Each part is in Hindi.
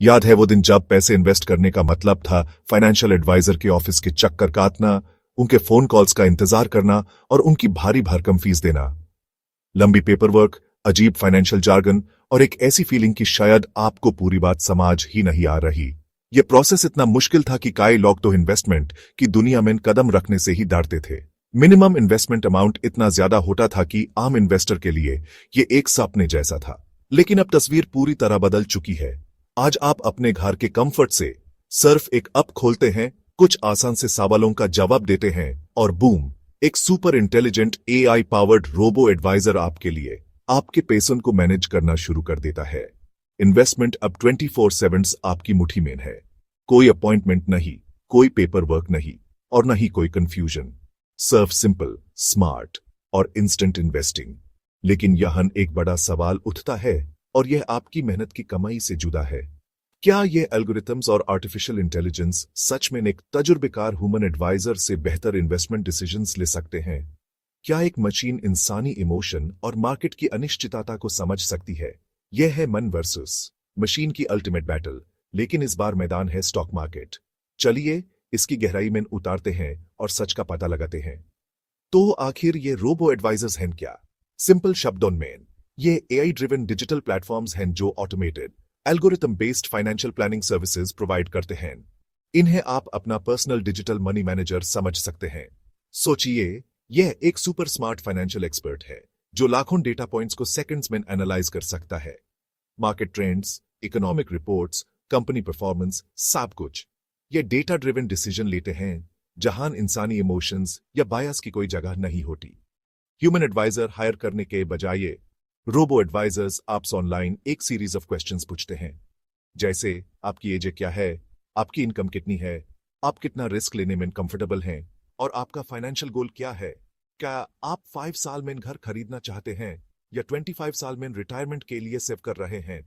याद है वो दिन जब पैसे इन्वेस्ट करने का मतलब था फाइनेंशियल एडवाइजर के ऑफिस के चक्कर काटना, उनके फोन कॉल्स का इंतजार करना और उनकी भारी भरकम फीस देना। लंबी पेपर वर्क, अजीब फाइनेंशियल जार्गन और एक ऐसी फीलिंग कि शायद आपको पूरी बात समझ ही नहीं आ रही। यह प्रोसेस इतना मुश्किल था कि कई लोग तो इन्वेस्टमेंट की दुनिया में कदम रखने से ही डरते थे। मिनिमम इन्वेस्टमेंट अमाउंट इतना ज्यादा होता था कि आम इन्वेस्टर के लिए यह एक सपने जैसा था। लेकिन अब तस्वीर पूरी तरह बदल चुकी है। आज आप अपने घर के कंफर्ट से सिर्फ एक ऐप खोलते हैं, कुछ आसान से सवालों का जवाब देते हैं और बूम, एक super intelligent AI powered robo advisor आपके लिए आपके पैसों को मैनेज करना शुरू कर देता है। इन्वेस्टमेंट अब 24/7 आपकी मुट्ठी में है। कोई अपॉइंटमेंट नहीं, कोई पेपर वर्क नहीं और नहीं कोई कंफ्यूजन। सिर्फ सिंपल, स्मार्ट और इंस्टेंट इन्वेस्टिंग। लेकिन यहां एक बड़ा सवाल उठता है और यह आपकी मेहनत की कमाई से जुड़ा है। क्या ये एल्गोरिथम्स और आर्टिफिशियल इंटेलिजेंस सच में एक तजुर्बेकार ह्यूमन एडवाइजर से बेहतर इन्वेस्टमेंट डिसीजंस ले सकते हैं? क्या एक मशीन इंसानी इमोशन और मार्केट की अनिश्चितता को समझ सकती है? यह है मन वर्सेस मशीन की अल्टीमेट बैटल, लेकिन इस बार मैदान है स्टॉक मार्केट। चलिए इसकी गहराई में उतारते हैं और सच का पता लगाते हैं। तो आखिर ये रोबो एडवाइजर्स हैं क्या? सिंपल शब्दों में, ये एआई ड्रिवन डिजिटल प्लेटफॉर्म्स हैं जो automated algorithm based financial planning services provide करते हैं। इन्हें आप अपना पर्सनल डिजिटल मनी मैनेजर समझ सकते हैं। सोचिए, यह एक सुपर स्मार्ट फाइनेंशियल एक्सपर्ट है जो लाखों डेटा पॉइंट्स को सेकंड्स में एनालाइज कर सकता है। Market trends, economic reports, company performance, सब कुछ। ये डेटा ड्रिवन डिसीजन लेते हैं जहां इंसानी इमोशंस या बायस की कोई जगह नहीं होती। ह्यूमन एडवाइजर हायर करने के बजाय रोबो एडवाइजर्स आपसे ऑनलाइन एक सीरीज ऑफ क्वेश्चंस पूछते हैं, जैसे आपकी एज क्या है, आपकी इनकम कितनी है, आप कितना रिस्क लेने में कंफर्टेबल हैं और आपका फाइनेंशियल गोल क्या है। क्या आप 5 साल में घर खरीदना चाहते हैं या 25 साल में रिटायरमेंट के लिए सेव कर रहे हैं?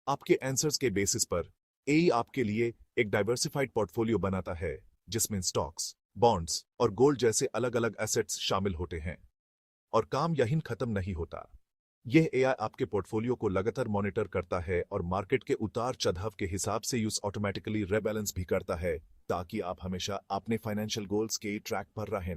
आपके आंसर्स के बेसिस पर एआई आपके लिए एक डाइवर्सिफाइड पोर्टफोलियो बनाता है जिसमें स्टॉक्स, बॉन्ड्स और गोल्ड जैसे अलग अलग एसेट्स शामिल होते हैं। और काम यहीं खत्म नहीं होता। यह एआई आपके पोर्टफोलियो को लगातार मॉनिटर करता है और मार्केट के उतार चढ़ाव के हिसाब से यूज ऑटोमेटिकली रीबैलेंस भी करता है ताकि आप हमेशा अपने फाइनेंशियल गोल्स के ट्रैक पर रहें।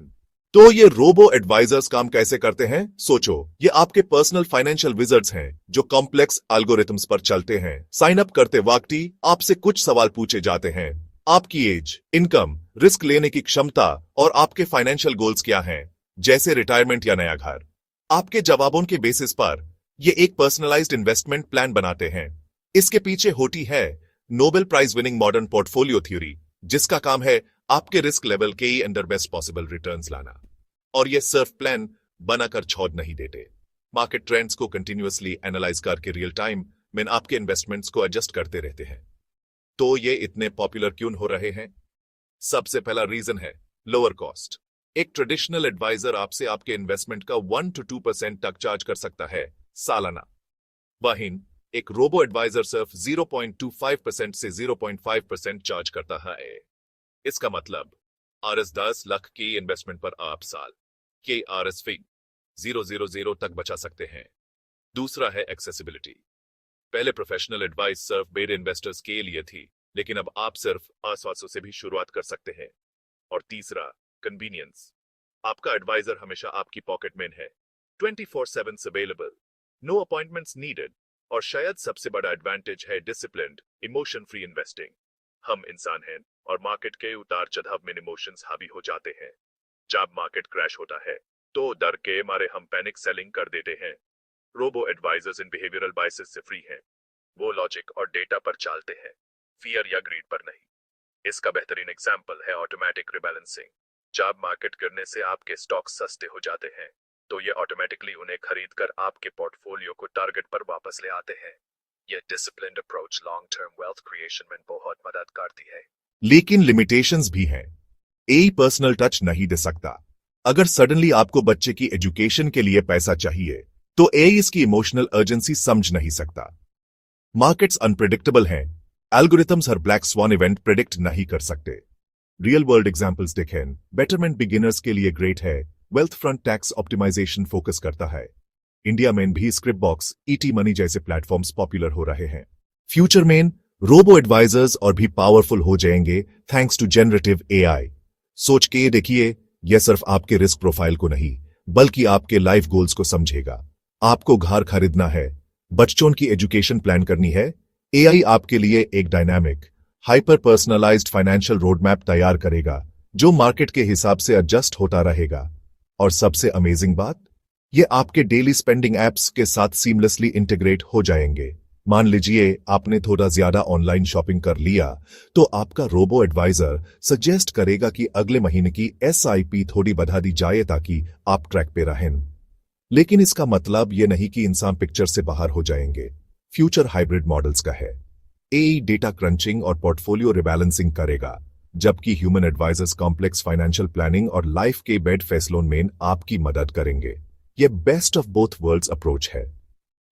तो ये रोबो एडवाइजर्स काम कैसे करते हैं? सोचो, ये आपके पर्सनल फाइनेंशियल विजर्ड्स हैं जो कॉम्प्लेक्स एल्गोरिथम्स पर चलते हैं। साइन अप करते वक्त ही आपसे कुछ सवाल पूछे जाते हैं। आपकी एज, इनकम, रिस्क लेने की क्षमता और आपके फाइनेंशियल गोल्स क्या हैं, जैसे रिटायरमेंट या नया घर। आपके जवाबों के बेसिस पर ये एक पर्सनलाइज्ड इन्वेस्टमेंट प्लान बनाते हैं। इसके पीछे होती है Nobel prize winning modern portfolio theory, जिसका काम है आपके रिस्क लेवल के ही अंडर बेस्ट पॉसिबल रिटर्न्स लाना। और ये सिर्फ प्लान बनाकर छोड़ नहीं देते, मार्केट ट्रेंड्स को कंटिन्यूअसली एनालाइज करके रियल टाइम में आपके इन्वेस्टमेंट्स को एडजस्ट करते रहते हैं। तो ये इतने पॉपुलर क्यों हो रहे हैं? सबसे पहला रीजन है लोअर कॉस्ट। एक ट्रेडिशनल एडवाइजर आपसे आपके इन्वेस्टमेंट का 1 to 2% तक चार्ज कर सकता है सालाना। वहीं एक रोबो एडवाइजर सिर्फ 0.25% से 0.5% चार्ज करता है। इसका मतलब RS 10 लाख की इन्वेस्टमेंट पर आप साल के RS फी 000 तक बचा सकते हैं। दूसरा है एक्सेसिबिलिटी। पहले प्रोफेशनल एडवाइस सिर्फ बेड इन्वेस्टर्स के लिए थी, लेकिन अब आप सिर्फ आसपासों से भी शुरुआत कर सकते हैं। और तीसरा, कन्वीनियंस। आपका एडवाइजर हमेशा आपकी पॉकेट में है, 24/7 अवेलेबल, नो अपॉइंटमेंट्स नीडेड। और शायद सबसे बड़ा एडवांटेज है डिसिप्लिन्ड, इमोशन फ्री इन्वेस्टिंग। हम इंसान हैं और मार्केट के उतार चढ़ाव में इमोशंस हावी हो जाते हैं। जब मार्केट क्रैश होता है तो डर के मारे हम पैनिक सेलिंग कर देते हैं। रोबो एडवाइजर्स इन बिहेवियरल बायसेस से फ्री हैं। वो लॉजिक और डेटा पर चलते हैं, फियर या ग्रीड पर नहीं। इसका बेहतरीन एग्जाम्पल है ऑटोमेटिक रिबैलेंसिंग। जब मार्केट गिरने से आपके स्टॉक सस्ते हो जाते हैं तो ये ऑटोमेटिकली उन्हें खरीद कर आपके पोर्टफोलियो को टारगेट पर वापस ले आते हैं। यह disciplined approach long term wealth creation में बहुत मदद करती है। लेकिन लिमिटेशंस भी हैं। एआई पर्सनल टच नहीं दे सकता। अगर सडनली आपको बच्चे की एजुकेशन के लिए पैसा चाहिए तो एआई इसकी इमोशनल अर्जेंसी समझ नहीं सकता। मार्केट्स अनप्रेडिक्टेबल हैं। एल्गोरिथम्स हर ब्लैक स्वान इवेंट प्रेडिक्ट नहीं कर सकते। रियल वर्ल्ड एग्जांपल्स देखें। बेटरमेंट बिगिनर्स के लिए ग्रेट है। Wealthfront tax optimisation focus करता है। इंडिया में भी स्क्रिप्ट बॉक्स, ईटी मनी जैसे प्लेटफॉर्म्स पॉपुलर हो रहे हैं। फ्यूचर में रोबो एडवाइजर्स और भी पावरफुल हो जाएंगे थैंक्स टू जनरेटिव एआई। सोच के देखिए, यह सिर्फ आपके रिस्क प्रोफाइल को नहीं बल्कि आपके लाइफ गोल्स को समझेगा। आपको घर खरीदना है, बच्चों की एजुकेशन प्लान करनी है, एआई आपके लिए एक dynamic hyper personalised financial roadmap तैयार करेगा जो मार्केट के हिसाब से एडजस्ट होता रहेगा। और सबसे अमेजिंग बात, ये आपके डेली स्पेंडिंग एप्स के साथ सीमलेसली इंटीग्रेट हो जाएंगे। मान लीजिए आपने थोड़ा ज्यादा ऑनलाइन शॉपिंग कर लिया, तो आपका रोबो एडवाइजर सजेस्ट करेगा कि अगले महीने की एसआईपी थोड़ी बढ़ा दी जाए ताकि आप ट्रैक पे रहें। लेकिन इसका मतलब यह नहीं कि इंसान पिक्चर से बाहर हो जाएंगे। फ्यूचर हाइब्रिड मॉडल्स का है। एआई डेटा क्रंचिंग और पोर्टफोलियो रिबैलेंसिंग करेगा, जबकि human advisors complex financial planning और लाइफ के बेड फैसलों में आपकी मदद करेंगे। यह best of both worlds approach है।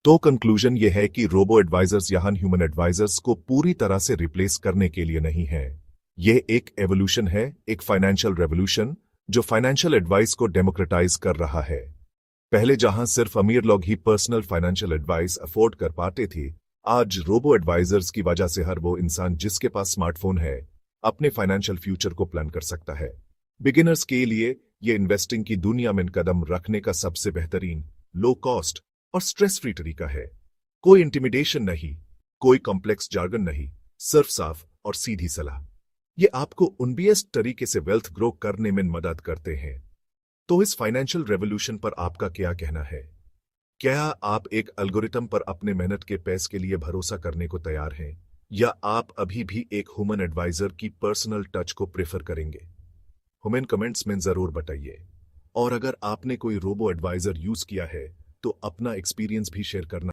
तो कंक्लूजन यह है कि रोबो एडवाइजर्स यहां ह्यूमन एडवाइजर्स को पूरी तरह से रिप्लेस करने के लिए नहीं है। यह एक एवोल्यूशन है, एक फाइनेंशियल रेवोल्यूशन जो फाइनेंशियल एडवाइस को डेमोक्रेटाइज कर रहा है। पहले जहां सिर्फ अमीर लोग ही पर्सनल फाइनेंशियल एडवाइस अफोर्ड कर पाते थे, आज रोबो एडवाइजर्स की वजह से हर वो इंसान जिसके पास स्मार्टफोन है अपने फाइनेंशियल फ्यूचर को प्लान कर सकता है। बिगिनर्स के लिए ये इन्वेस्टिंग की दुनिया में कदम रखने का सबसे बेहतरीन, लो कॉस्ट और स्ट्रेस फ्री तरीका है। कोई इंटिमिडेशन नहीं, कोई कॉम्प्लेक्स जार्गन नहीं, सिर्फ साफ और सीधी सलाह। ये आपको उनबीएस तरीके से वेल्थ ग्रो करने में मदद करते हैं। तो इस फाइनेंशियल रेवोल्यूशन पर आपका क्या कहना है? क्या आप एक एल्गोरिथम पर अपने मेहनत के पैसे के लिए भरोसा करने को तैयार हैं, या आप अभी भी एक ह्यूमन एडवाइजर की पर्सनल टच को प्रेफर करेंगे? हमें कमेंट्स में जरूर बताइए। और अगर आपने कोई रोबो एडवाइजर यूज किया है तो अपना एक्सपीरियंस भी शेयर करना